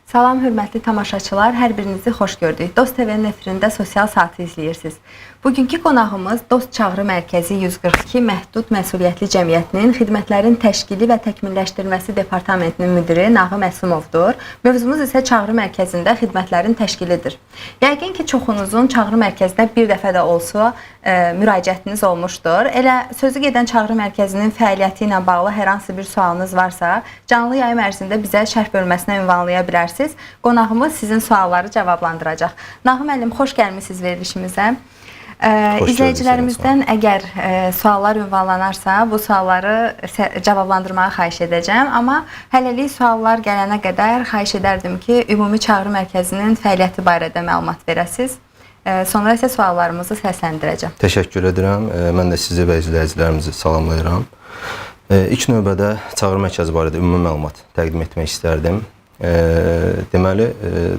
Salam, hörmətli tamaşaçılar, hər birinizi xoş gördük. Dost TV-nin efirində sosial saatı izləyirsiniz. Bugünkü qonağımız Dost Çağrı Mərkəzi 142 Məhdud Məsuliyyətli Cəmiyyətinin Xidmətlərin Təşkili və Təkmilləşdirilməsi Departamentinin müdiri Nağım Əsumovdur. Mövzumuz isə Çağrı Mərkəzində xidmətlərin təşkilidir. Yəqin ki, çoxunuzun Çağrı Mərkəzinə bir dəfə də olsa müraciətiniz olmuşdur. Elə sözü gedən Çağrı Mərkəzinin fəaliyyəti ilə bağlı hər hansı bir sualınız varsa, canlı yayım ərzində bizə şərh bölməsinə ünvanlaya bilərsiniz. Qonağımız sizin sualları cavablandıracaq. Nağım müəllim, xoş gəlmisiniz verilişimizə. İzləyicilərimizdən əgər suallar ünvanlanarsa, bu sualları cavablandırmağı xahiş edəcəm. Amma hələlik suallar gələnə qədər xahiş edərdim ki, Ümumi Çağrı Mərkəzinin fəaliyyəti barədə məlumat verəsiniz. Sonra isə suallarımızı səsləndirəcəm. Təşəkkür edirəm. Mən də sizi və izləyicilərimizi salamlayıram. İlk növbədə Çağrı Mərkəzi barədə ümumi məlumat təqdim etmək istərdim. Deməli,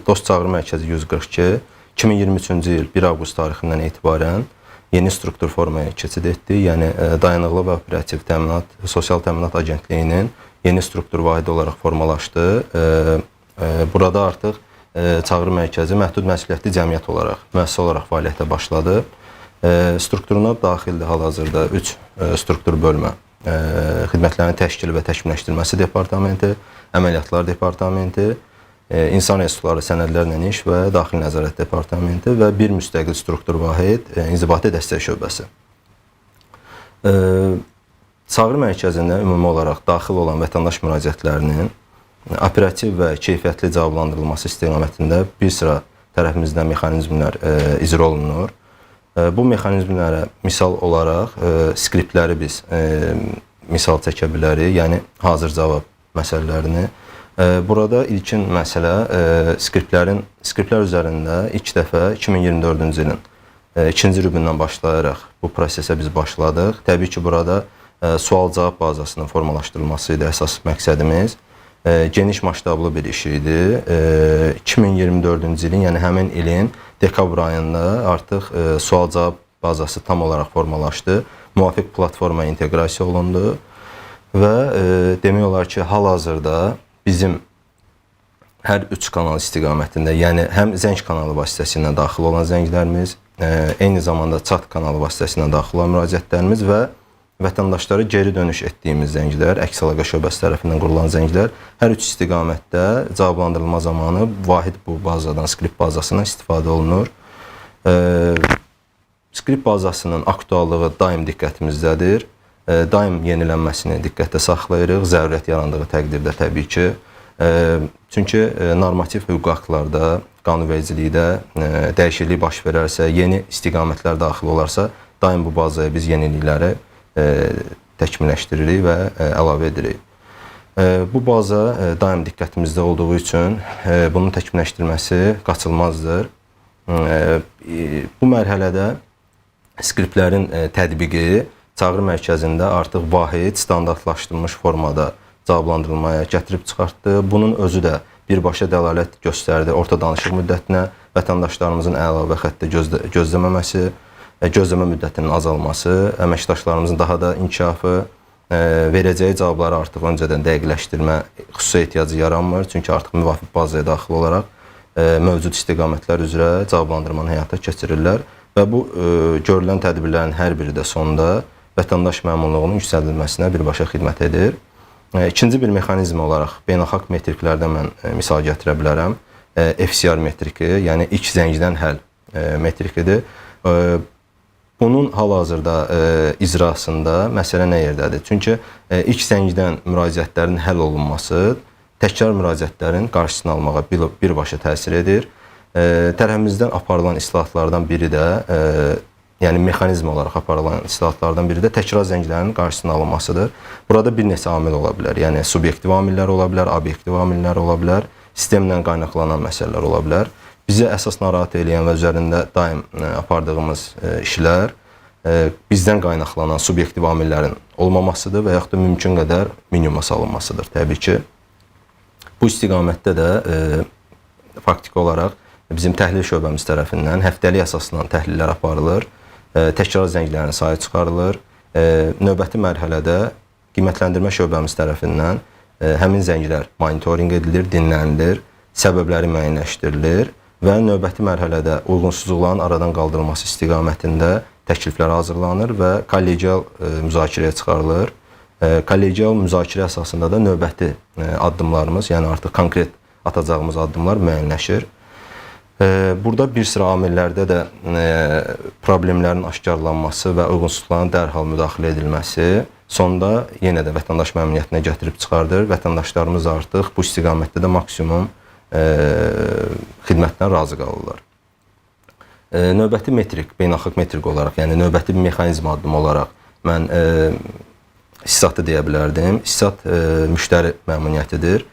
Dost Çağrı Mərkəzi 142 2023-cü il 1 avqust tarixindən etibarən yeni struktur formaya keçid etdi. Yəni, Dayanıqlı və Operativ Təminat, Sosial Təminat Agentliyinin yeni struktur vahidi olaraq formalaşdı. Burada artıq Çağrı Mərkəzi məhdud məsuliyyətli cəmiyyət olaraq, müəssisə olaraq fəaliyyətə başladı. Strukturuna daxildir hal-hazırda 3 struktur bölmə. Xidmətlərin Təşkili və Təkmilləşdirilməsi Departamenti, Əməliyyatlar Departamenti, İnsan Resursları Sənədlərlə İş və Daxili Nəzarət Departamenti və bir müstəqil struktur vahid İnzibati Dəstək Şöbəsi. Çağrı Mərkəzində ümumi olaraq daxil olan vətəndaş müraciətlərinin operativ və keyfiyyətli cavablandırılması istiqamətində bir sıra tərəfimizdən mexanizmlər icra olunur. Bu mexanizmlərə misal olaraq skriptləri biz misal çəkə bilərik, yəni hazır cavab məsələlərini. Burada ilkin məsələ skriptlər üzərində ilk dəfə 2024-cü ilin 2-ci rübündən başlayaraq bu prosesə biz başladıq. Təbii ki, burada sual-cavab bazasının formalaşdırılması idi əsas məqsədimiz. Geniş maştablı bir iş idi. 2024-cü ilin, yəni həmin ilin dekabr ayında artıq sual-cavab bazası tam olaraq formalaşdı. Müvafiq platforma inteqrasiya olundu və demək olar ki, hal-hazırda bizim hər 3 kanal istiqamətində, yəni həm zəng kanalı vasitəsilə daxil olan zənglərimiz, eyni zamanda chat kanalı vasitəsilə daxil olan müraciətlərimiz və vətəndaşlara geri dönüş etdiyimiz zənglər, əks əlaqə şöbəsi tərəfindən qurulan zənglər hər 3 istiqamətdə cavablandırılma zamanı vahid bu bazadan, skript bazasından istifadə olunur. Skript bazasının aktuallığı daim diqqətimizdədir. Daim yenilənməsini diqqətdə saxlayırıq, zərurət yarandığı təqdirdə təbii ki. Çünki normativ hüquq aktlarda, qanunvericilikdə dəyişiklik baş verərsə, yeni istiqamətlər daxil olarsa, daim bu bazaya biz yenilikləri təkmilləşdiririk və əlavə edirik. Bu baza daim diqqətimizdə olduğu üçün bunun təkmilləşdirilməsi qaçılmazdır. Bu mərhələdə skriptlərin tətbiqi Çağrı Mərkəzində artıq vahid, standartlaşdırılmış formada cavablandırılmaya gətirib çıxartdı. Bunun özü də birbaşa dəlalət göstərdi orta danışıq müddətinə, vətəndaşlarımızın əlavə xəttə gözləməməsi, gözləmə müddətinin azalması, əməkdaşlarımızın daha da inkişafı, verəcəyi cavabları artıq öncədən dəqiqləşdirmə xüsusi ehtiyacı yaranmır. Çünki artıq müvafiq bazaya daxil olaraq mövcud istiqamətlər üzrə cavablandırmanı həyata keçirirlər və bu görülən tədbirlərin hər biri də sonda vətəndaş məmnunluğunun yüksəldilməsinə birbaşa xidmət edir. İkinci bir mexanizm olaraq beynəlxalq metriklərdən mən misal gətirə bilərəm. FCR metriki, yəni ilk zəngdən həll metrikidir. Bunun hal-hazırda icrasında məsələ nə yerdədir? Çünki ilk zəngdən müraciətlərin həll olunması təkrar müraciətlərin qarşısını almağa birbaşa təsir edir. Tərəfimizdən aparılan islahatlardan biri də, yəni mexanizm olaraq aparılan islahatlardan biri də təkrar zənglərinin qarşısının alınmasıdır. Burada bir neçə amil ola bilər. Yəni subyektiv amillər ola bilər, obyektiv amillər ola bilər, sistemlə qaynaqlanan məsələlər ola bilər. Bizi əsas narahat edən və üzərində daim apardığımız işlər bizdən qaynaqlanan subyektiv amillərin olmamasıdır və yaxud da mümkün qədər minimuma salınmasıdır. Təbii ki, bu istiqamətdə də faktiki olaraq bizim təhlil şöbəmiz tərəfindən həftəlik əsasla təhlillər aparılır, təkrar zənglərin sayı çıxarılır. Növbəti mərhələdə qiymətləndirmə şöbəmiz tərəfindən həmin zənglər monitorinq edilir, dinlənilir səbəbləri müəyyənləşdirilir və növbəti mərhələdə uyğunsuzluqların aradan qaldırılması istiqamətində təkliflər hazırlanır və kollegial müzakirəyə çıxarılır. Kollegial müzakirə əsasında da növbəti addımlarımız, yəni artıq konkret atacağımız addımlar müəyyənləşir. Burada bir sıra amillərdə də problemlərin aşkarlanması və uyğunsuzluqların dərhal müdaxilə edilməsi sonda yenə də vətəndaş məmnuniyyətinə gətirib çıxardır. Vətəndaşlarımız artıq bu istiqamətdə də maksimum xidmətdən razı qalırlar. Növbəti metrik, beynəlxalq metrik olaraq, yəni növbəti bir mexanizm addımı olaraq mən İSSAT-ı deyə bilərdim. İSSAT müştəri məmnuniyyətidir.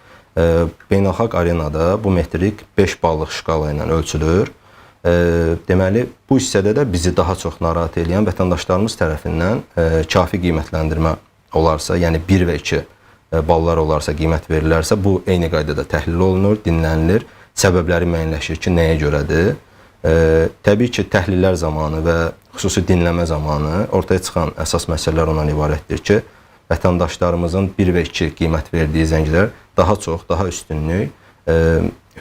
Beynəlxalq arenada bu metrik 5 ballıq şkala ilə ölçülür. Deməli, bu hissədə də bizi daha çox narahat edən vətəndaşlarımız tərəfindən kafi qiymətləndirmə olarsa, yəni 1 və 2 ballar olarsa, qiymət verilərsə, bu eyni qaydada təhlil olunur, dinlənilir, səbəbləri müəyyənləşir ki, nəyə görədir. Təbii ki, təhlillər zamanı və xüsusi dinləmə zamanı ortaya çıxan əsas məsələlər ondan ibarətdir ki, vətəndaşlarımızın 1 və 2 qiymət verdiyi zənglər daha çox, daha üstünlük,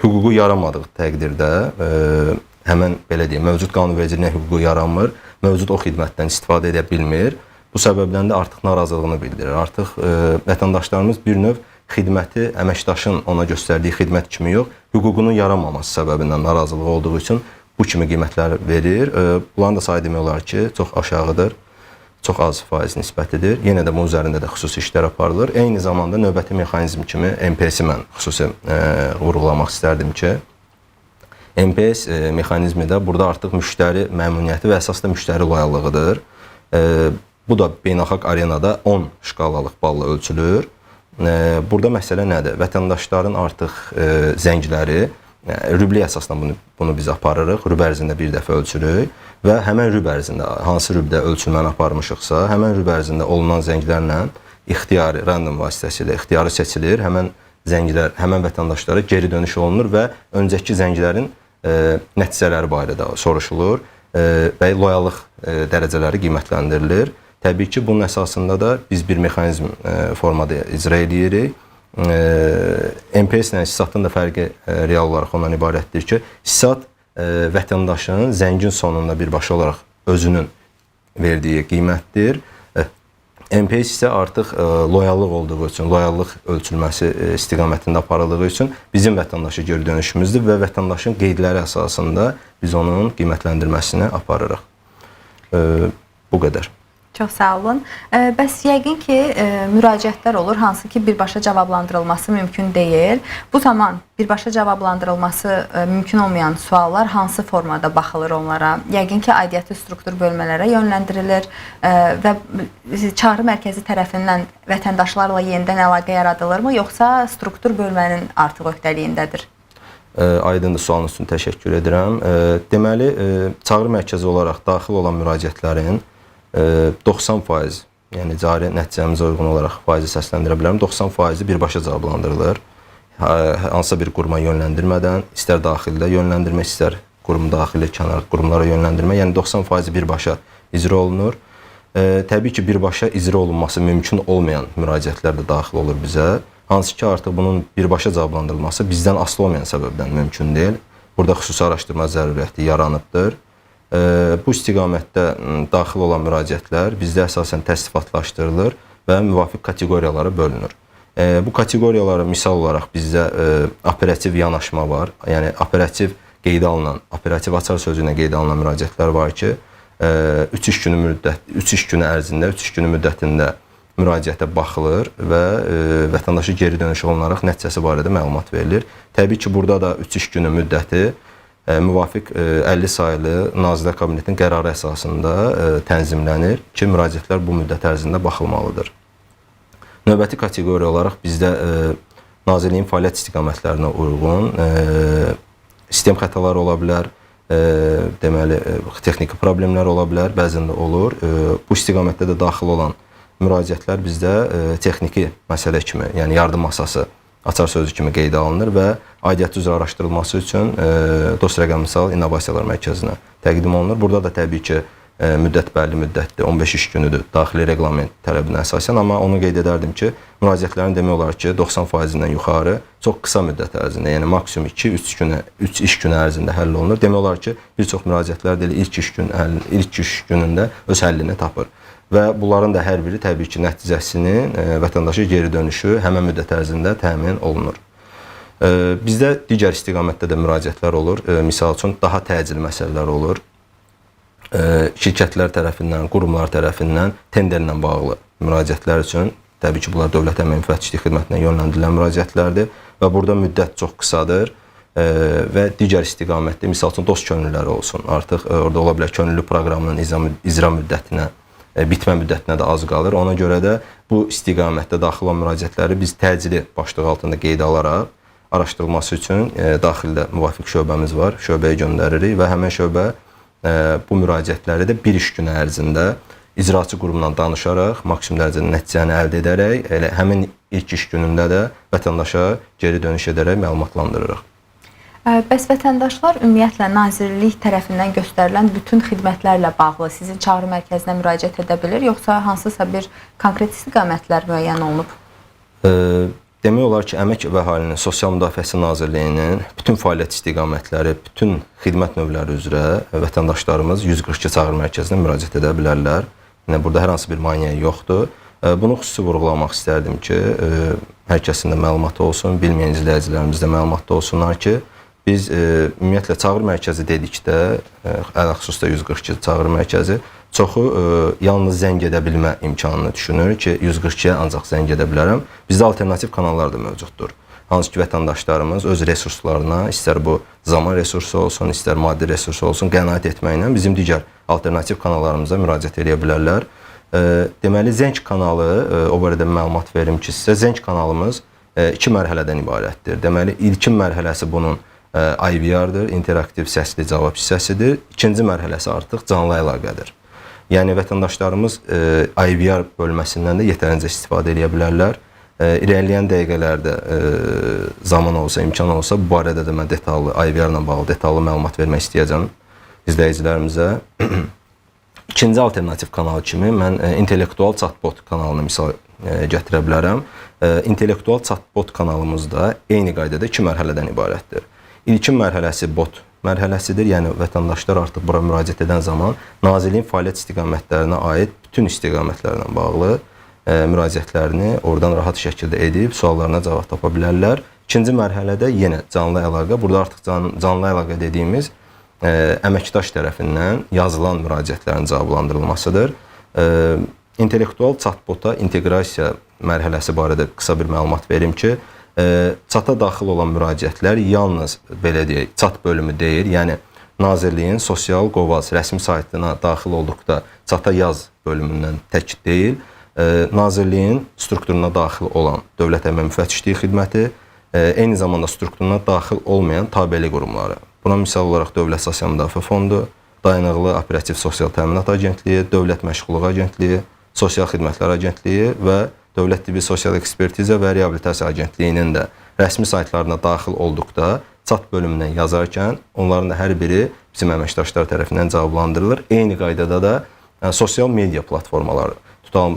hüququ yaramadığı təqdirdə, həmən belə deyim, mövcud qanunvericiliyə hüququ yaranmır, mövcud o xidmətdən istifadə edə bilmir. Bu səbəbdən də artıq narazılığını bildirir. Artıq vətəndaşlarımız bir növ xidməti əməkdaşın ona göstərdiyi xidmət kimi yox, hüququnun yaranmaması səbəbindən narazılığı olduğu üçün bu kimi qiymətlər verir. Bunların da sayı demək olar ki, çox aşağıdır, çox az faiz nisbətidir. Yenə də bunun üzərində də xüsusi işlər aparılır. Eyni zamanda növbəti mexanizm kimi MPS-i mən xüsusi vurğulamaq istərdim ki, MPS mexanizmi də burada artıq müştəri məmnuniyyəti və əsas da müştəri loyallığıdır. Bu da beynəlxalq arenada 10 şkalalıq balla ölçülür. Burada məsələ nədir? Vətəndaşların artıq zəngləri, rübli əsasında bunu biz aparırıq, rüb ərzində bir dəfə ölçürük və həmən rüb ərzində, hansı rübdə ölçülməni aparmışıqsa, həmən rüb ərzində olunan zənglərlə ixtiyari, random vasitəsilə ixtiyarı seçilir, həmən zənglər, həmən vətəndaşlara geri dönüş olunur və öncəki zənglərin nəticələri barədə soruşulur və loyallıq dərəcələri qiymətləndirilir. Təbii ki, bunun əsasında da biz bir mexanizm formada icra edirik. MPS ilə İSSAT-ın da fərqi real olaraq ondan ibarətdir ki, İSSAT vətəndaşın zəngin sonunda birbaşa olaraq özünün verdiyi qiymətdir. MPS isə artıq loyallıq olduğu üçün, loyallıq ölçülməsi istiqamətində aparıldığı üçün bizim vətəndaşa geri dönüşümüzdür və vətəndaşın qeydləri əsasında biz onun qiymətləndirməsini aparırıq. Bu qədər. Çox sağ olun. Bəs yəqin ki, müraciətlər olur, hansı ki, birbaşa cavablandırılması mümkün deyil. Bu zaman birbaşa cavablandırılması mümkün olmayan suallar hansı formada baxılır onlara? Yəqin ki, aidiyyəti struktur bölmələrə yönləndirilir və çağrı mərkəzi tərəfindən vətəndaşlarla yenidən əlaqə yaradılırmı, yoxsa struktur bölmənin artıq öhdəliyindədir? Aydındır, sualınız üçün təşəkkür edirəm. Deməli, çağrı mərkəzi olaraq daxil olan müraciətlərin 90%, yəni cari nəticəmizə uyğun olaraq faizi səsləndirə bilərəm, 90% birbaşa cavablandırılır. Hansısa bir quruma yönləndirmədən, istər daxildə yönləndirmə, istər qurum daxili, kənar qurumlara yönləndirmə, yəni 90% birbaşa icra olunur. Təbii ki, birbaşa icra olunması mümkün olmayan müraciətlər də daxil olur bizə. Hansı ki, artıq bunun birbaşa cavablandırılması bizdən asılı olmayan səbəbdən mümkün deyil. Burada xüsusi araşdırma zəruriyyəti yaranıbdır. Bu istiqamətdə daxil olan müraciətlər bizdə əsasən təsdifatlaşdırılır və müvafiq kateqoriyalara bölünür. Bu kateqoriyalara misal olaraq bizdə operativ yanaşma var. Yəni operativ qeydə alınan, operativ açar sözü ilə qeydə alınan müraciətlər var ki, 3 iş günü ərzində, 3 iş günü müddətində müraciətə baxılır və vətəndaşa geri dönüş olunaraq nəticəsi barədə məlumat verilir. Təbii ki, burada da 3 iş günü müddəti müvafiq 50 sayılı Nazirlər Kabinetinin qərarı əsasında tənzimlənir ki, müraciətlər bu müddət ərzində baxılmalıdır. Növbəti kateqoriya olaraq bizdə Nazirliyin fəaliyyət istiqamətlərinə uyğun sistem xətaları ola bilər, deməli, texniki problemlər ola bilər, bəzən də olur. Bu istiqamətdə də daxil olan müraciətlər bizdə texniki məsələ kimi, yəni yardım masası açar sözü kimi qeydə alınır və aidiyyəti üzrə araşdırılması üçün DOST rəqəmsal innovasiyalar mərkəzinə təqdim olunur. Burada da təbii ki, müddət bəlli müddətdir, 15 iş günüdür daxili reqlament tələbinə əsasən, amma onu qeyd edərdim ki, müraciətlərin demək olar ki, 90%-dən yuxarı çox qısa müddət ərzində, yəni maksimum 2-3 iş günü ərzində həll olunur. Demək olar ki, bir çox müraciətlər deyil, ilk iş günündə öz həllini tapır. Və bunların da hər biri təbii ki, nəticəsinin vətəndaşa geri dönüşü həmən müddət ərzində təmin olunur. Bizdə digər istiqamətdə də müraciətlər olur. Misal üçün, daha təcil məsələlər olur. Şirkətlər tərəfindən, qurumlar tərəfindən tenderlə bağlı müraciətlər üçün, təbii ki, bunlar Dövlət Əmək Müfəttişliyi Xidmətinə yönləndirilən müraciətlərdir və burada müddət çox qısadır və digər istiqamətdə, misal üçün, dost könüllüləri olsun. Artıq orada ola bilər könüllü proqramının icra müddətinə, bitmə müddətinə də az qalır. Ona görə də bu istiqamətdə daxil olan müraciətləri biz təcili başlığı altında qeydə alaraq araşdırılması üçün daxildə müvafiq şöbəmiz var, şöbəyə göndəririk və həmin şöbə bu müraciətləri də bir iş günü ərzində icraçı qurumla danışaraq, maksimum dərəcədə nəticəni əldə edərək, elə həmin ilk iş günündə də vətəndaşa geri dönüş edərək məlumatlandırırıq. Bəs vətəndaşlar ümumiyyətlə Nazirlik tərəfindən göstərilən bütün xidmətlərlə bağlı sizin çağrı mərkəzinə müraciət edə bilir, yoxsa hansısa bir konkret istiqamətlər müəyyən olunub? Demək olar ki, Əmək və Əhalinin Sosial Müdafiəsi Nazirliyinin bütün fəaliyyət istiqamətləri, bütün xidmət növləri üzrə vətəndaşlarımız 142 çağrı mərkəzinə müraciət edə bilərlər. Yəni, burada hər hansı bir maneə yoxdur. Bunu xüsusi vurğulamaq istərdim ki, hər kəsin də məlumatı olsun, bilməyən izləyicilərimiz də məlumatda olsunlar ki, biz ümumiyyətlə çağrı mərkəzi dedikdə, ələlxüsusda 142 çağrı mərkəzi, çoxu yalnız zəng edə bilmə imkanını düşünür ki, 142-yə ancaq zəng edə bilərəm. Bizdə alternativ kanallar da mövcuddur. Hansı ki, vətəndaşlarımız öz resurslarına, istər bu zaman resursu olsun, istər maddi resursu olsun, qənaət etməklə bizim digər alternativ kanallarımıza müraciət edə bilərlər. Deməli, zəng kanalı, o barədə məlumat verim ki, sizə zəng kanalımız 2 mərhələdən ibarətdir. Deməli, ilkin mərhələsi bunun IVR-dır, interaktiv səsli cavab hissəsidir. İkinci mərhələsi artıq canlı əlaqədir. Yəni, vətəndaşlarımız IVR bölməsindən də yetərincə istifadə edə bilərlər. İrəliyən dəqiqələrdə zaman olsa, imkan olsa, bu barədə də mən detallı, IVR-la bağlı detallı məlumat vermək istəyəcəm izləyicilərimizə. İkinci alternativ kanal kimi mən intellektual chatbot kanalını misal gətirə bilərəm. İntellektual chatbot kanalımızda eyni qaydada 2 mərhələdən ibarətdir. İlkin mərhələsi bot mərhələsidir. Yəni, vətəndaşlar artıq bura müraciət edən zaman Nazirliyin fəaliyyət istiqamətlərinə aid bütün istiqamətlərlə bağlı müraciətlərini oradan rahat şəkildə edib suallarına cavab tapa bilərlər. İkinci mərhələdə yenə canlı əlaqə. Burada artıq canlı əlaqə dediyimiz əməkdaş tərəfindən yazılan müraciətlərin cavablandırılmasıdır. İntellektual chatbota inteqrasiya mərhələsi barədə qısa bir məlumat verim ki, çata daxil olan müraciətlər yalnız, belə deyək, çat bölümü deyil, yəni Nazirliyin sosial qovaz rəsmi saytına daxil olduqda çata yaz bölümündən tək deyil, Nazirliyin strukturuna daxil olan Dövlət Əmək Müfəttişliyi Xidməti, eyni zamanda strukturuna daxil olmayan tabelik qurumları. Buna misal olaraq Dövlət Sosial Müdafiə Fondu, Dayanıqlı Operativ Sosial Təminat Agentliyi, Dövlət Məşğulluq Agentliyi, Sosial Xidmətlər Agentliyi və Dövlət Tibbi Sosial Ekspertiza və Reabilitasiya Agentliyinin də rəsmi saytlarına daxil olduqda çat bölümündən yazarkən onların da hər biri bizim əməkdaşlar tərəfindən cavablandırılır. Eyni qaydada da sosial media platformaları,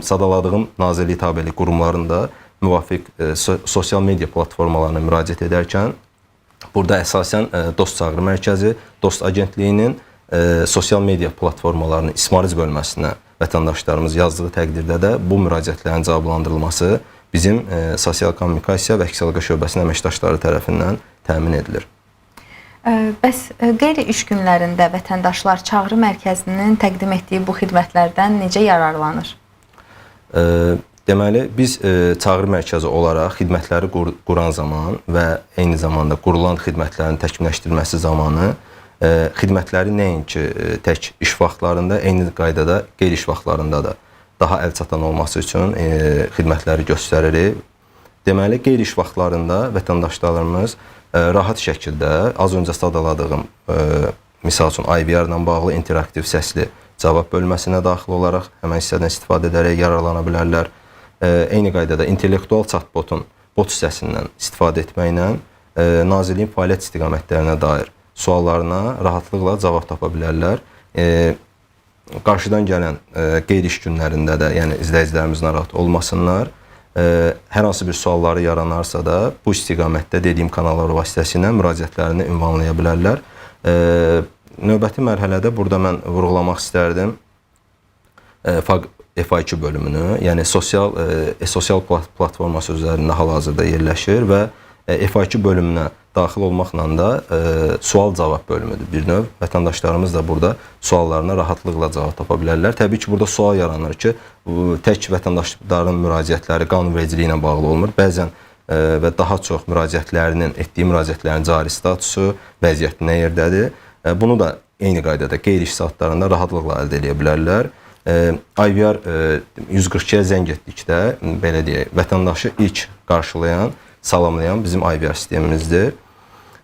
sadaladığım nazirlik tabelik qurumlarında müvafiq sosial media platformalarına müraciət edərkən burada əsasən Dost Çağrı Mərkəzi, Dost Agentliyinin sosial media platformalarının ismariz bölməsinə vətəndaşlarımız yazdığı təqdirdə də bu müraciətlərin cavablandırılması bizim sosial kommunikasiya və əks-əlaqə şöbəsinin əməkdaşları tərəfindən təmin edilir. Bəs qeyri-iş günlərində vətəndaşlar çağrı mərkəzinin təqdim etdiyi bu xidmətlərdən necə yararlanır? Deməli, biz çağrı mərkəzi olaraq xidmətləri quran zaman və eyni zamanda qurulan xidmətlərin təkmilləşdirilməsi zamanı xidmətləri nəinki tək iş vaxtlarında, eyni qaydada qeyri-iş vaxtlarında da daha əlçatan olması üçün xidmətləri göstəririk. Deməli, qeyri-iş vaxtlarında vətəndaşlarımız rahat şəkildə az öncə sadaladığım, misal üçün IVR-la bağlı interaktiv səsli cavab bölməsinə daxil olaraq həmən hissədən istifadə edərək yararlana bilərlər. Eyni qaydada intellektual chatbotun bot hissəsindən istifadə etməklə Nazirliyin fəaliyyət istiqamətlərinə dair suallarına rahatlıqla cavab tapa bilərlər. qarşıdan gələn qeydiş günlərində də, yəni izləyicilərimiz narahat olmasınlar. Hər hansı bir sualları yaranarsa da bu istiqamətdə dediyim kanallar vasitəsilə müraciətlərini ünvanlaya bilərlər. Növbəti mərhələdə burada mən vurğulamaq istərdim FA2 bölümünü, yəni sosial platforması üzərində hal-hazırda yerləşir və FA2 bölümünə daxil olmaqla da sual-cavab bölümüdür bir növ. Vətəndaşlarımız da burada suallarına rahatlıqla cavab tapa bilərlər. Təbii ki, burada sual yaranır ki, tək vətəndaşların müraciətləri qanunvericiliyi ilə bağlı olmur. Bəzən və daha çox etdiyi müraciətlərin cari statusu, vəziyyəti nə yerdədir. Bunu da eyni qaydada qeyri-iş saatlarında rahatlıqla əldə edə bilərlər. IVR 142-yə zəng etdikdə, belə deyək, vətəndaşı ilk qarşılayan, salamlayan bizim IVR sistemimizdir.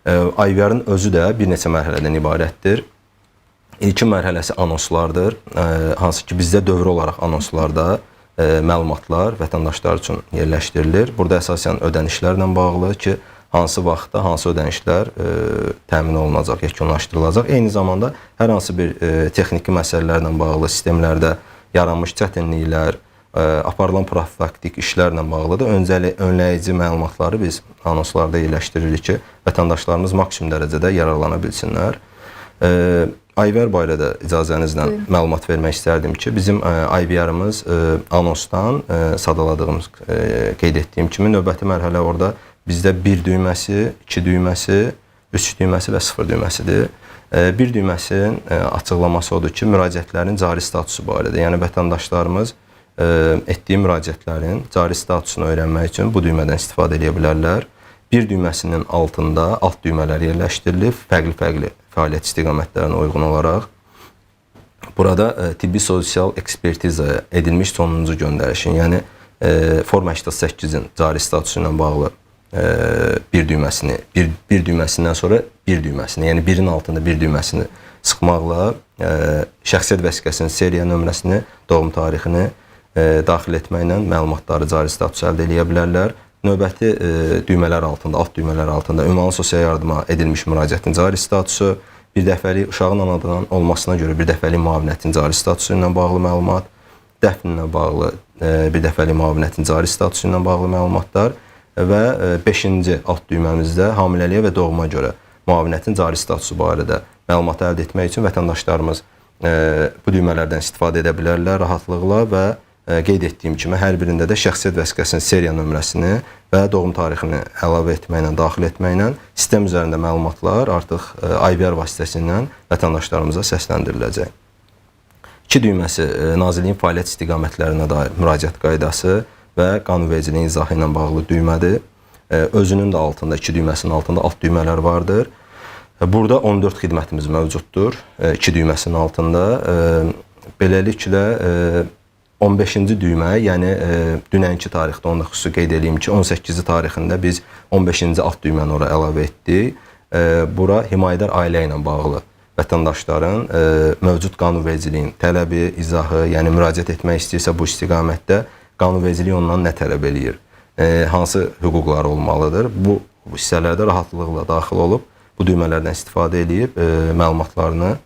IVR-ın özü də bir neçə mərhələdən ibarətdir. İlkin mərhələsi anonslardır. Hansı ki, bizdə dövrü olaraq anonslarda məlumatlar vətəndaşlar üçün yerləşdirilir. Burada əsasən ödənişlərlə bağlı ki, hansı vaxtda hansı ödənişlər təmin olunacaq, yekunlaşdırılacaq. Eyni zamanda hər hansı bir texniki məsələlərlə bağlı sistemlərdə yaranmış çətinliklər, aparılan profilaktik işlərlə bağlı da önləyici məlumatları biz anonslarda yerləşdiririk ki, vətəndaşlarımız maksimum dərəcədə yararlana bilsinlər. IVR barədə icazənizlə məlumat vermək istərdim ki, bizim IVR-ımız anonsdan sadaladığımız, qeyd etdiyim kimi növbəti mərhələ orada bizdə 1 düyməsi, 2 düyməsi, 3 düyməsi və 0 düyməsidir. 1 düyməsinin açıqlaması odur ki, müraciətlərin cari statusu barədə. Yəni vətəndaşlarımız etdiyi müraciətlərin cari statusunu öyrənmək üçün bu düymədən istifadə edə bilərlər. 1 düyməsinin altında alt düymələr yerləşdirilib, fərqli fəaliyyət istiqamətlərinə uyğun olaraq. Burada tibbi sosial ekspertiza edilmiş sonuncu göndərişin, yəni Form 88-in cari statusu ilə bağlı bir düyməsindən sonra bir düyməsini, yəni birin altında bir düyməsini sıxmaqla şəxsiyyət vəsiqəsinin seriya nömrəsini, doğum tarixini daxil etməklə məlumatları cari status əldə edə bilərlər. Növbəti düymələr altında, alt düymələr altında ümumi sosial yardıma edilmiş müraciətin cari statusu, bir dəfəlik uşağın anadan olmasına görə bir dəfəlik müavinətin cari statusu ilə bağlı məlumat, dəfninlə bağlı bir dəfəlik müavinətin cari statusu ilə bağlı məlumatlar və 5-ci alt düyməmizdə hamiləliyə və doğuma görə müavinətin cari statusu barədə məlumat əldə etmək üçün vətəndaşlarımız bu düymələrdən istifadə edə bilərlər rahatlıqla və qeyd etdiyim kimi hər birində də şəxsiyyət vəsiqəsinin seriya nömrəsini və doğum tarixini əlavə etməklə, daxil etməklə sistem üzərində məlumatlar artıq IVR vasitəsilə vətəndaşlarımıza səsləndiriləcək. 2 düyməsi Nazirliyin fəaliyyət istiqamətlərinə dair müraciət qaydası və qanunvericiliyin izahı ilə bağlı düymədir. Özünün də altında, 2 düyməsinin altında alt düymələr vardır. Burada 14 xidmətimiz mövcuddur 2 düyməsinin altında. Beləliklə 15-ci düymə, yəni dünənki tarixdə onu da xüsusi qeyd edeyim ki, 18-ci tarixində biz 15-ci alt düyməni ora əlavə etdik. Bura himayədar ailə ilə bağlı vətəndaşların mövcud qanunvericiliyin tələbi, izahı, yəni müraciət etmək istəyirsə bu istiqamətdə qanunvericilik ondan nə tələb eləyir, hansı hüquqları olmalıdır. Bu hissələrdə rahatlıqla daxil olub bu düymələrdən istifadə edib məlumatlarını,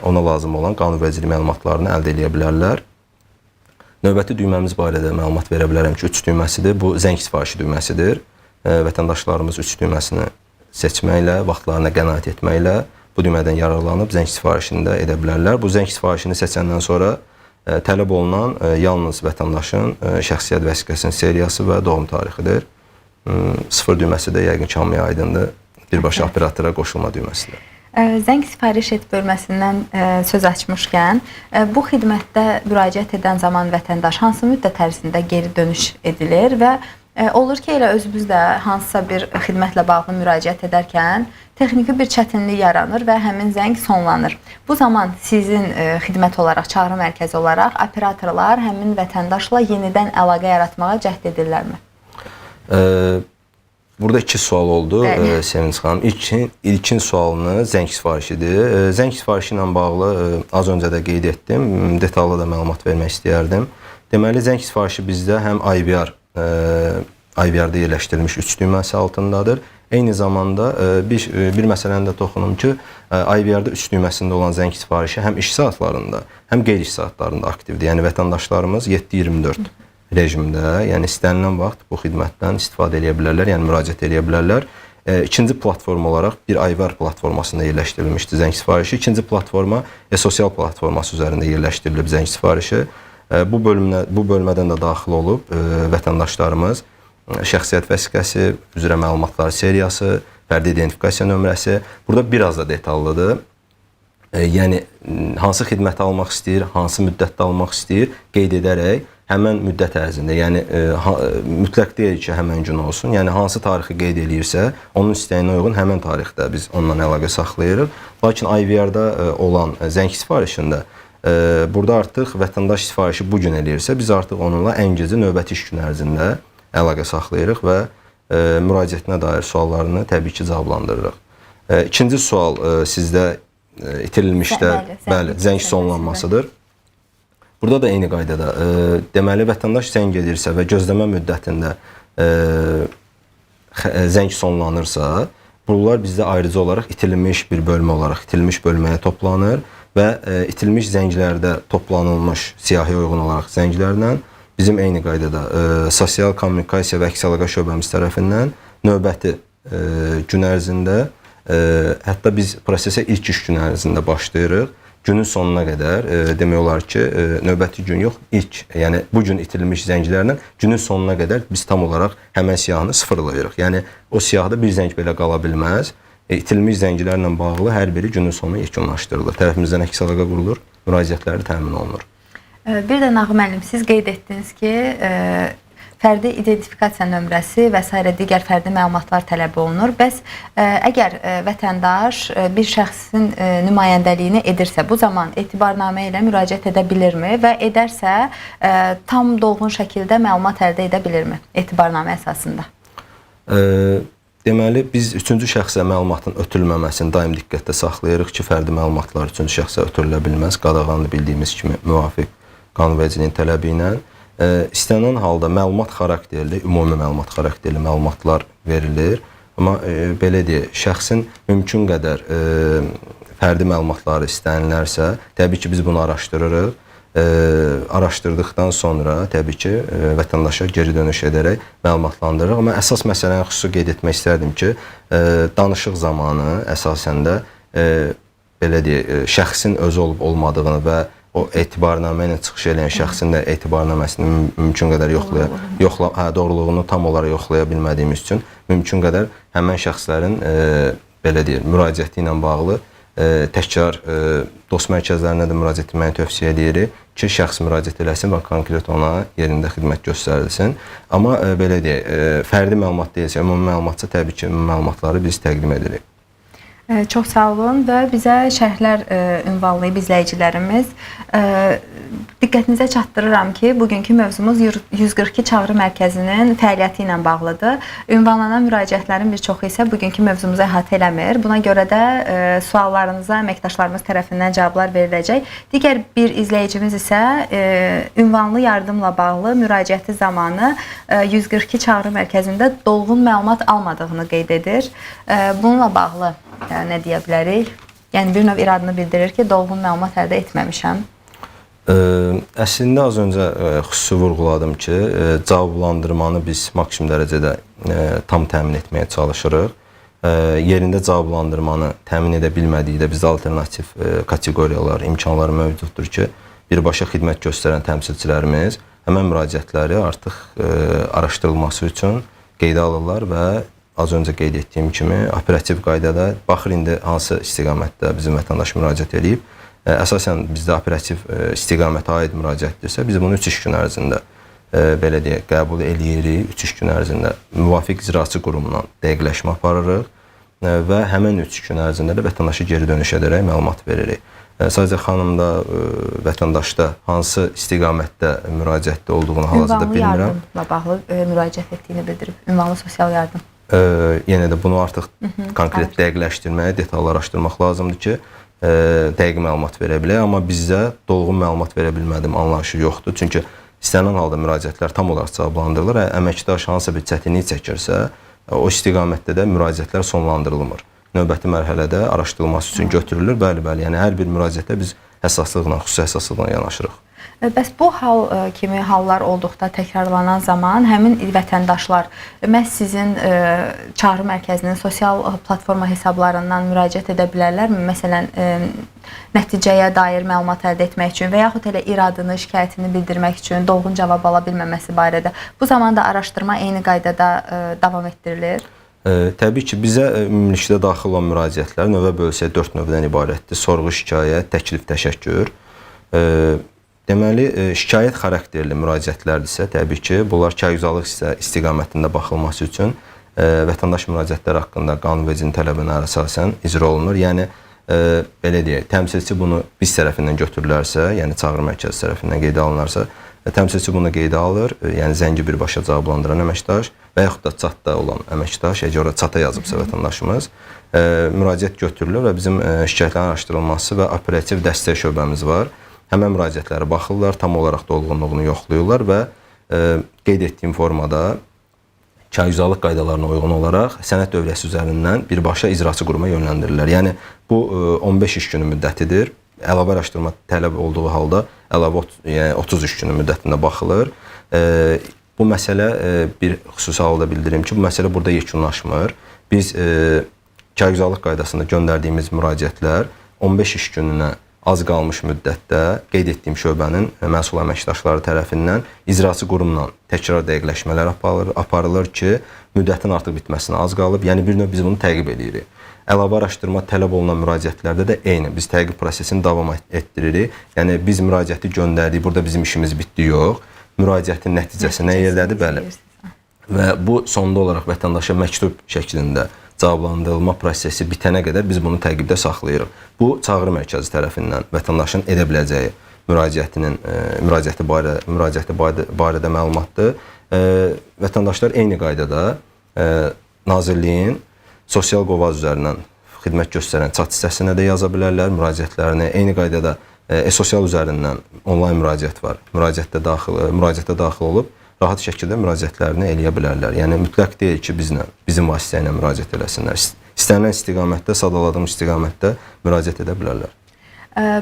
ona lazım olan qanunvericilik məlumatlarını əldə edə bilərlər. Növbəti düyməmiz barədə məlumat verə bilərəm ki, 3 düyməsidir. Bu zəng sifarişi düyməsidir. Vətəndaşlarımız 3 düyməsini seçməklə, vaxtlarına qənaət etməklə bu düymədən yararlanıb zəng sifarişini də edə bilərlər. Bu zəng sifarişini seçəndən sonra tələb olunan yalnız vətəndaşın şəxsiyyət vəsiqəsinin seriyası və doğum tarixidir. 0 düyməsi də yəqin ki, hamıya aydındır. Birbaşa operatora qoşulma düyməsidir. Zəng sifariş et bölməsindən söz açmışkən, bu xidmətdə müraciət edən zaman vətəndaş hansı müddət ərzində geri dönüş edilir və olur ki, elə özümüz də hansısa bir xidmətlə bağlı müraciət edərkən texniki bir çətinlik yaranır və həmin zəng sonlanır. Bu zaman sizin xidmət olaraq, çağrı mərkəzi olaraq operatorlar həmin vətəndaşla yenidən əlaqə yaratmağa cəhd edirlərmi? Burada 2 sual oldu Sevinç xanım. İlkin sualını zəng sifarişidir. Zəng sifarişi ilə bağlı az öncə də qeyd etdim. Detallı da məlumat vermək istəyərdim. Deməli, zəng sifarişi bizdə həm IVR-da yerləşdirilmiş 3 düyməsi altındadır. Eyni zamanda bir məsələni də toxunum ki, IVR-da 3 düyməsində olan zəng sifarişi həm iş saatlarında, həm qeyri-iş saatlarında aktivdir. Yəni vətəndaşlarımız 7/24 rejimdə, yəni istənilən vaxt bu xidmətdən istifadə edə bilərlər, yəni müraciət edə bilərlər. İkinci platform olaraq bir IVR platformasında yerləşdirilmişdir zəng sifarişi. İkinci platforma sosial platforması üzərində yerləşdirilib zəng sifarişi. Bu bölmədən də daxil olub vətəndaşlarımız şəxsiyyət vəsiqəsi, üzrə məlumatlar seriyası, fərdi identifikasiya nömrəsi. Burada biraz da detallıdır. Yəni hansı xidməti almaq istəyir, hansı müddətdə almaq istəyir qeyd edərək həmən müddət ərzində, yəni mütləq deyil ki, həmən gün olsun. Yəni hansı tarixi qeyd eləyirsə, onun istəyinə uyğun həmən tarixdə biz onunla əlaqə saxlayırıq. Lakin IVR-da olan zəng sifarişində burada artıq vətəndaş sifarişi bu gün eləyirsə, biz artıq onunla ən gecə növbəti iş gün ərzində əlaqə saxlayırıq və müraciətinə dair suallarını təbii ki, cavablandırırıq. İkinci sual sizdə itirilmişdə zəng sonlanmasıdır. Burada da eyni qaydada deməli vətəndaş zəng edirsə və gözləmə müddətində zəng sonlanırsa, bunlar bizdə ayrıca olaraq itirilmiş bir bölmə olaraq itirilmiş bölməyə toplanır və itirilmiş zənglərdə toplanılmış siyahıya uyğun olaraq zənglərlə bizim eyni qaydada sosial kommunikasiya və əks əlaqə şöbəmiz tərəfindən növbəti gün ərzində, hətta biz prosesə ilk iş gün ərzində başlayırıq. Günün sonuna qədər demək olar ki, növbəti gün yox, yəni bu gün itirilmiş zənglərlə günün sonuna qədər biz tam olaraq həmən siyahını sıfırlayırıq. Yəni o siyahıda bir zəng belə qala bilməz. İtirilmiş zənglərlə bağlı hər biri günün sonu yekunlaşdırılır. Tərəfimizdən əks əlaqə qurulur, müraciətləri təmin olunur. Bir də Nağım müəllim, siz qeyd etdiniz ki, fərdi identifikasiya nömrəsi və s. digər fərdi məlumatlar tələb olunur. Bəs əgər vətəndaş bir şəxsin nümayəndəliyini edirsə, bu zaman etibarnamə ilə müraciət edə bilirmi və edərsə tam dolğun şəkildə məlumat əldə edə bilirmi etibarnamə əsasında? Deməli, biz üçüncü şəxsə məlumatın ötürülməməsini daim diqqətdə saxlayırıq ki, fərdi məlumatlar üçüncü şəxsə ötürülə bilməz, qadağanlı bildiyimiz kimi müvafiq qanunvericiliyin tələbi ilə. İstənilən halda məlumat xarakterli, ümumi məlumat xarakterli məlumatlar verilir. Amma belə deyək, şəxsin mümkün qədər fərdi məlumatları istənilərsə, təbii ki, biz bunu araşdırırıq. Araşdırdıqdan sonra təbii ki, vətəndaşa geri dönüş edərək məlumatlandırırıq. Amma əsas məsələni xüsusi qeyd etmək istərdim ki, danışıq zamanı əsasən də belə deyək, şəxsin özü olub olmadığını və o etibarnamə ilə çıxış edən şəxsin də etibarnaməsini mümkün qədər doğruluğunu tam olaraq yoxlaya bilmədiyimiz üçün mümkün qədər həmən şəxslərin belə deyək, müraciəti ilə bağlı təkrar dost mərkəzlərinə də müraciət etməyi tövsiyə edirik ki, şəxs müraciət eləsin və konkret ona yerində xidmət göstərilsin. Amma belə deyək, fərdi məlumat deyilsə, ümumi məlumatsa təbii ki, ümumi məlumatları biz təqdim edirik. Çox sağ olun və bizə şərhlər ünvanlayıb izləyicilərimiz. Diqqətinizə çatdırıram ki, bugünkü mövzumuz 142 çağrı mərkəzinin fəaliyyəti ilə bağlıdır. Ünvanlanan müraciətlərin bir çoxu isə bugünkü mövzumuzu əhatə eləmir. Buna görə də suallarınıza əməkdaşlarımız tərəfindən cavablar veriləcək. Digər bir izləyicimiz isə ünvanlı yardımla bağlı müraciəti zamanı 142 çağrı mərkəzində dolğun məlumat almadığını qeyd edir. Bununla bağlı nə deyə bilərik? Yəni bir növ iradını bildirir ki, dolğun məlumat əldə etməmişəm. Əslində az öncə xüsusi vurğuladım ki, cavablandırmanı biz maksimum dərəcədə tam təmin etməyə çalışırıq. Yerində cavablandırmanı təmin edə bilmədikdə bizdə alternativ kateqoriyalar, imkanlar mövcuddur ki, birbaşa xidmət göstərən təmsilçilərimiz həmən müraciətləri artıq araşdırılması üçün qeydə alırlar və az öncə qeyd etdiyim kimi operativ qaydada baxır indi hansı istiqamətdə bizim vətəndaş müraciət edib. Əsasən bizdə operativ istiqamətə aid müraciətdirsə, biz bunu 3 iş gün ərzində belə deyək, qəbul eləyirik. 3 iş gün ərzində müvafiq icraçı qurumdan dəqiqləşmə aparırıq və həmin 3 gün ərzində də vətəndaşı geri dönüş edərək məlumat veririk. Sadəcə xanımda, vətəndaşda hansı istiqamətdə müraciətdə olduğunu hal-hazırda bilmirəm. Ünvanlı yardımla bağlı müraciət etdiyini bildirib. Ünvanlı sosial yardım. Yenə də bunu artıq konkret dəqiqləşdirməyə, detallı araşdırmaq lazımdır ki, dəqiq məlumat verə bilək, amma bizdə dolğun məlumat verə bilmədim anlayışı yoxdur. Çünki istənilən halda müraciətlər tam olaraq cavablandırılır. Əməkdaş hansısa bir çətinlik çəkirsə, o istiqamətdə də müraciətlər sonlandırılmır. Növbəti mərhələdə araşdırılması üçün götürülür. Bəli, yəni hər bir müraciətə biz həssaslıqla, xüsusi həssaslıqla yanaşırıq. Bəs bu hal kimi hallar olduqda təkrarlanan zaman həmin vətəndaşlar məhz sizin çağrı mərkəzinin sosial platforma hesablarından müraciət edə bilərlərmi? Məsələn, nəticəyə dair məlumat əldə etmək üçün və yaxud elə iradını, şikayətini bildirmək üçün dolğun cavab ala bilməməsi barədə. Bu zamanda araşdırma eyni qaydada davam etdirilir. Təbii ki, bizə ümumilikdə daxil olan müraciətlər növə bölsək 4 növdən ibarətdir. Sorğu, şikayət, təklif, təşəkkür. Deməli, şikayət xarakterli müraciətlərdirsə, təbii ki, bunlar kərküzarlıq istiqamətində baxılması üçün vətəndaş müraciətləri haqqında qanunvericinin tələbinə əsasən icra olunur. Yəni, belə deyək, təmsilçi bunu biz tərəfindən götürülərsə, yəni çağrı mərkəzi tərəfindən qeydə alınarsa, təmsilçi bunu qeydə alır, yəni zəngi birbaşa cavablandıran əməkdaş və yaxud da çatda olan əməkdaş, əgər orada çata yazıbsa vətəndaşımız, müraciət götürülür və bizim şikayətlərin araşdırılması və operativ dəstək şöbəmiz var. Həmən müraciətlərə baxırlar, tam olaraq dolğunluğunu yoxlayırlar və qeyd etdiyim formada kərküzarlıq qaydalarına uyğun olaraq sənəd dövriyyəsi üzərindən birbaşa icraçı quruma yönləndirirlər. Yəni, bu 15 iş günü müddətidir. Əlavə araşdırma tələb olduğu halda əlavə 30 iş günü müddətində baxılır. Bu məsələ bir xüsusi halda bildirim ki, bu məsələ burada yekunlaşmır. Biz kərküzarlıq qaydasında göndərdiyimiz müraciətlər 15 iş gününə az qalmış müddətdə qeyd etdiyim şöbənin məsul əməkdaşları tərəfindən icraçı qurumla təkrar dəqiqləşmələr aparılır ki, müddətin artıq bitməsinə az qalıb. Yəni, bir növ biz bunu təqib edirik. Əlavə araşdırma tələb olunan müraciətlərdə də eyni. Biz təqib prosesini davam etdiririk. Yəni, biz müraciəti göndərdik, burada bizim işimiz bitdi, yox. Müraciətin nəticəsi nə yerdədir? Bəli. Və bu, sonda olaraq vətəndaşa məktub şəklində cavablandırılma prosesi bitənə qədər biz bunu təqibdə saxlayırıq. Bu, çağrı mərkəzi tərəfindən vətəndaşın edə biləcəyi müraciəti barədə məlumatdır. Vətəndaşlar eyni qaydada Nazirliyin sosial qovaz üzərindən xidmət göstərən çat hissəsinə də yaza bilərlər müraciətlərini. Eyni qaydada e-sosial üzərindən onlayn müraciət var. Müraciətdə daxil olub rahat şəkildə müraciətlərini eləyə bilərlər. Yəni, mütləq deyil ki, bizim vasitə ilə müraciət eləsinlər. İstənilən istiqamətdə, sadaladığım istiqamətdə müraciət edə bilərlər.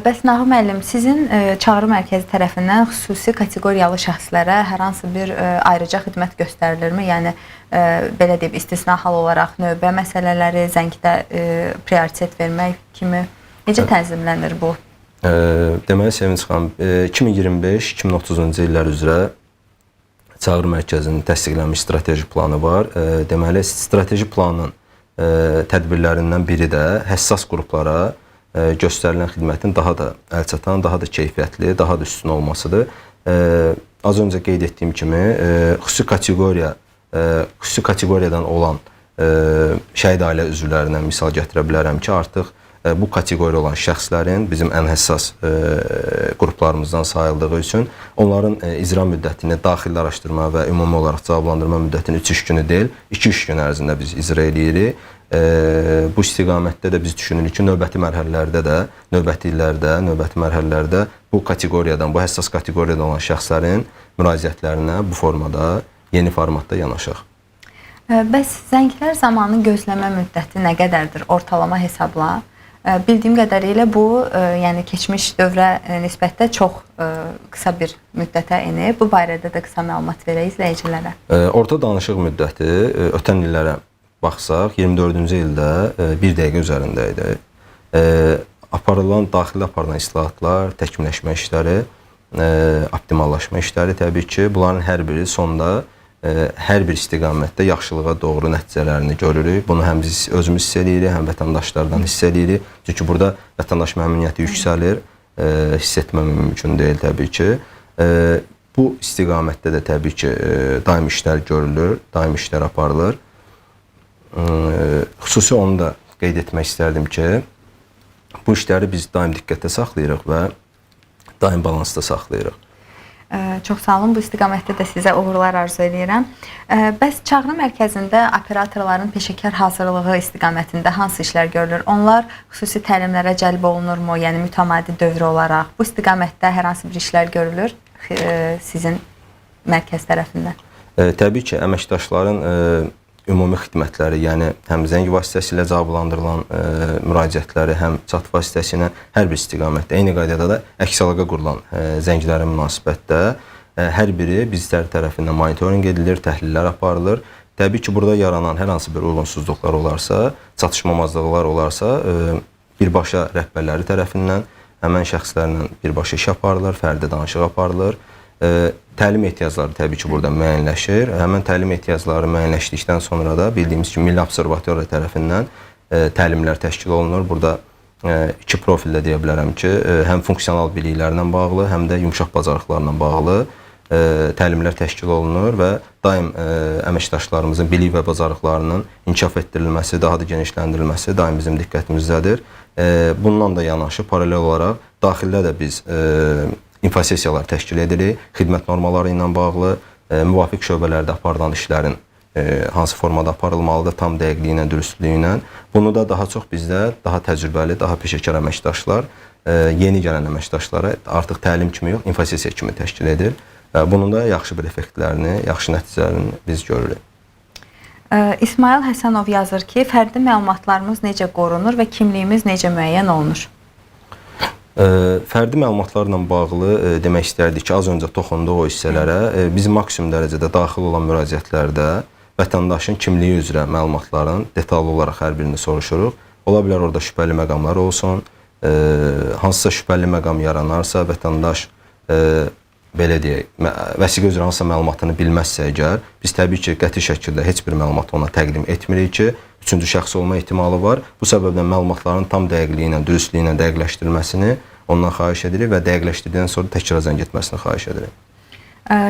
Bəs Nahım müəllim, sizin çağrı mərkəzi tərəfindən xüsusi kateqoriyalı şəxslərə hər hansı bir ayrıca xidmət göstərilirmi? Yəni, belə deyib, istisna hal olaraq növbə məsələləri, zəngdə prioritet vermək kimi necə tənzimlənir bu? Deməli, Sevinç xanım, 2025-2030-cu illər üzrə çağrı mərkəzinin təsdiqlənmiş strateji planı var. Deməli, strateji planın tədbirlərindən biri də həssas qruplara göstərilən xidmətin daha da əlçatan, daha da keyfiyyətli, daha da üstün olmasıdır. Az öncə qeyd etdiyim kimi, xüsusi kateqoriyadan olan şəhid ailə üzvlərindən misal gətirə bilərəm ki, artıq bu kateqoriya olan şəxslərin bizim ən həssas qruplarımızdan sayıldığı üçün onların icra müddətini daxili araşdırma və ümumi olaraq cavablandırma müddətini 3 iş günü deyil, 2 iş gün ərzində biz icra edirik. Bu istiqamətdə də biz düşünürük ki, növbəti mərhələlərdə də, növbəti illərdə, növbəti mərhələlərdə bu kateqoriyadan, bu həssas kateqoriyadan olan şəxslərin müraciətlərinə bu formada, yeni formatda yanaşaq. Bəs zənglər zamanı gözləmə müddəti nə qədərdir ortalama hesabla? Bildiyim qədərilə bu, yəni keçmiş dövrə nisbətdə çox qısa bir müddətə enib. Bu barədə də qısa məlumat verək izləyicilərə. Orta danışıq müddəti ötən illərə baxsaq, 24-cü ildə 1 dəqiqə üzərində idi. Daxili aparılan islahatlar, təkmilləşmə işləri, optimallaşma işləri təbii ki, bunların hər biri sonda hər bir istiqamətdə yaxşılığa doğru nəticələrini görürük. Bunu həm biz özümüz hiss edirik, həm vətəndaşlardan hiss edirik. Çünki burada vətəndaş məmnuniyyəti yüksəlir, hiss etmə mümkün deyil təbii ki. Bu istiqamətdə də təbii ki, daim işlər görülür, daim işlər aparılır. Xüsusi onu da qeyd etmək istərdim ki, bu işləri biz daim diqqətdə saxlayırıq və daim balansda saxlayırıq. Çox sağ olun. Bu istiqamətdə də sizə uğurlar arzu edirəm. Bəs çağrı mərkəzində operatorların peşəkar hazırlığı istiqamətində hansı işlər görülür? Onlar xüsusi təlimlərə cəlb olunurmu? Yəni mütəmadi dövri olaraq bu istiqamətdə hər hansı bir işlər görülür sizin mərkəz tərəfindən? Təbii ki, əməkdaşların ümumi xidmətləri, yəni həm zəng vasitəsilə cavablandırılan müraciətləri, həm chat vasitəsilə hər bir istiqamətdə, eyni qaydada da əks əlaqə qurulan zənglərin münasibətdə hər biri bizlər tərəfindən monitorinq edilir, təhlillər aparılır. Təbii ki, burada yaranan hər hansı bir uyğunsuzluqlar olarsa, çatışmamazlıqlar olarsa, birbaşa rəhbərləri tərəfindən həmən şəxslərlə birbaşa iş aparılır, fərdi danışıq aparılır. Təlim ehtiyacları təbii ki, burada müəyyənləşir. Həmən təlim ehtiyacları müəyyənləşdikdən sonra da bildiyimiz kimi Milli Observatoriya tərəfindən təlimlər təşkil olunur. Burada iki profildə deyə bilərəm ki, həm funksional biliklərlə bağlı, həm də yumşaq bacarıqlarla bağlı təlimlər təşkil olunur və daim əməkdaşlarımızın bilik və bacarıqlarının inkişaf etdirilməsi, daha da genişləndirilməsi daim bizim diqqətimizdədir. Bundan da yanaşı, paralel olaraq daxildə də biz infosessiyalar təşkil edirik. Xidmət normaları ilə bağlı müvafiq şöbələrdə aparılan işlərin hansı formada aparılmalıdır, tam dəqiqliyi ilə, dürüstlüyü ilə. Bunu da daha çox bizdə daha təcrübəli, daha peşəkar əməkdaşlar, yeni gələn əməkdaşlara artıq təlim kimi yox, infosessiya kimi təşkil edir. Bunun da yaxşı bir effektlərini, yaxşı nəticələrini biz görürük. İsmail Həsənov yazır ki, fərdi məlumatlarımız necə qorunur və kimliyimiz necə müəyyən olunur? Fərdi məlumatlarla bağlı demək istərdik ki, az öncə toxunduğu o hissələrə biz maksimum dərəcədə daxil olan müraciətlərdə vətəndaşın kimliyi üzrə məlumatların detallı olaraq hər birini soruşuruq. Ola bilər orada şübhəli məqamlar olsun, hansısa şübhəli məqam yaranarsa, vətəndaş belə deyək, vəsiqə üzrə hansısa məlumatını bilməzsə əgər, biz təbii ki, qəti şəkildə heç bir məlumat ona təqdim etmirik ki, üçüncü şəxs olma ehtimalı var. Bu səbəbdən məlumatların tam dəqiqliyi ilə, dürüstlüyü ilə dəqiqləşdirilməsini ondan xahiş edirik və dəqiqləşdirdikdən sonra təkrar zəng etməsini xahiş edirik.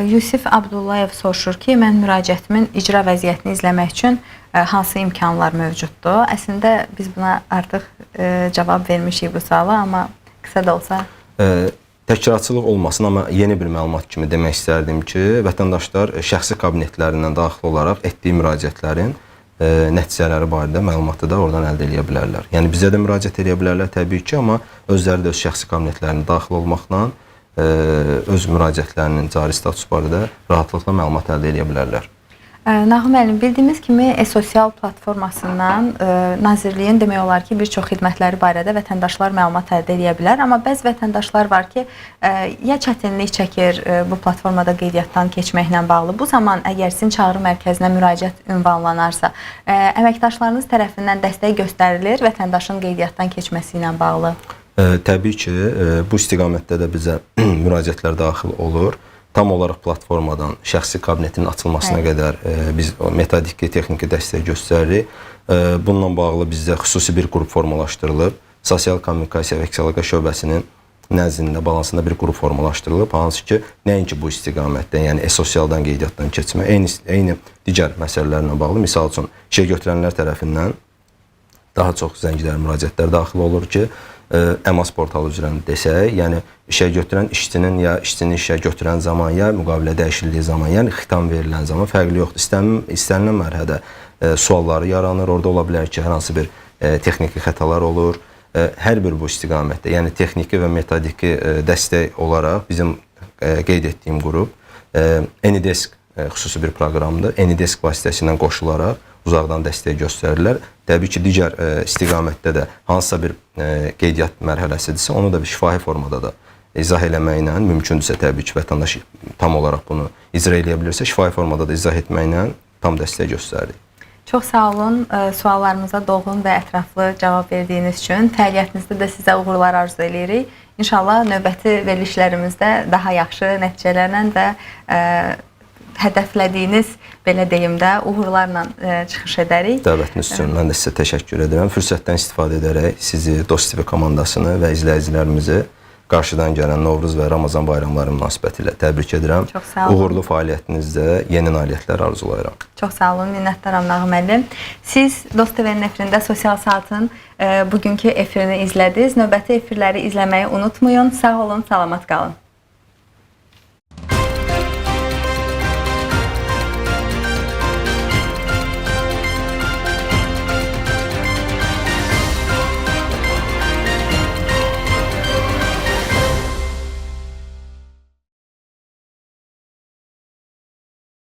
Yusif Abdullayev soruşur ki, mən müraciətimin icra vəziyyətini izləmək üçün hansı imkanlar mövcuddur? Əslində biz buna artıq cavab vermişik bu suala, amma qısa da olsa... Təkrarçılıq olmasın, amma yeni bir məlumat kimi demək istərdim ki, vətəndaşlar şəxsi kabinetlərindən daxil olaraq etdiyi müraciətlərin nəticələri barədə məlumatı da oradan əldə edə bilərlər. Yəni bizə də müraciət edə bilərlər təbii ki, amma özləri də öz şəxsi kabinetlərində daxil olmaqla öz müraciətlərinin cari status barədə rahatlıqla məlumat əldə edə bilərlər. Nağım müəllim, bildiyimiz kimi e-sosial platformasından Nazirliyin demək olar ki, bir çox xidmətləri barədə vətəndaşlar məlumat əldə edə bilər. Amma bəzi vətəndaşlar var ki, ya çətinlik çəkir bu platformada qeydiyyatdan keçməklə bağlı. Bu zaman əgər sizin çağrı mərkəzinə müraciət ünvanlanarsa, əməkdaşlarınız tərəfindən dəstək göstərilir vətəndaşın qeydiyyatdan keçməsi ilə bağlı? Təbii ki, bu istiqamətdə də bizə müraciətlər daxil olur. Tam olaraq platformadan şəxsi kabinetin açılmasına qədər biz metodiki, texniki dəstək göstəririk. Bununla bağlı bizdə xüsusi bir qrup formalaşdırılıb. Sosial kommunikasiya və əks-əlaqə şöbəsinin nəzdində, balansında bir qrup formalaşdırılıb. Hansı ki, nəinki bu istiqamətdən, yəni e-sosialdan qeydiyyatdan keçmə, eyni digər məsələlərlə bağlı. Misal üçün, işə götürənlər tərəfindən daha çox zənglər, müraciətlər daxil olur ki, əmas portalı üzrə desək, yəni işə götürən işçinin ya işçini işə götürən zaman, ya müqavilə dəyişildiyi zaman, yəni xitam verilən zaman fərqli yoxdur. İstənilən mərhələdə sualları yaranır, orada ola bilər ki, hər hansı bir texniki xətalar olur. Hər bir bu istiqamətdə, yəni texniki və metodiki dəstək olaraq bizim qeyd etdiyim qrup AnyDesk xüsusi bir proqramdır. AnyDesk vasitəsilə qoşularaq uzaqdan dəstək göstərirlər. Təbii ki, digər istiqamətdə də hansısa bir qeydiyyat mərhələsidirsə, onu da bir şifahi formada da izah eləməklə, mümkündürsə təbii ki, vətəndaş tam olaraq bunu icra edə bilirsə, şifahi formada da izah etməklə tam dəstək göstəririk. Çox sağ olun, suallarımıza dolğun və ətraflı cavab verdiyiniz üçün. Fəaliyyətinizdə də sizə uğurlar arzu edirik. İnşallah növbəti verilişlərimizdə daha yaxşı nəticələrlə və hədəflədiyiniz, belə deyim də, uğurlarla çıxış edərik. Dəvətiniz üçün mən də sizə təşəkkür edirəm. Fürsətdən istifadə edərək sizi, Dost TV komandasını və izləyicilərimizi qarşıdan gələn Novruz və Ramazan bayramları münasibətilə təbrik edirəm. Çox sağ olun. Uğurlu fəaliyyətinizdə yeni nailiyyətlər arzulayıram. Çox sağ olun, minnətdaram Nağım müəllim. Siz Dost TV-nin efirində Sosial Saatın bugünkü efirini izlədiniz. Növbəti efirləri izləməyi unutmayın. Sağ olun, salamat qalın.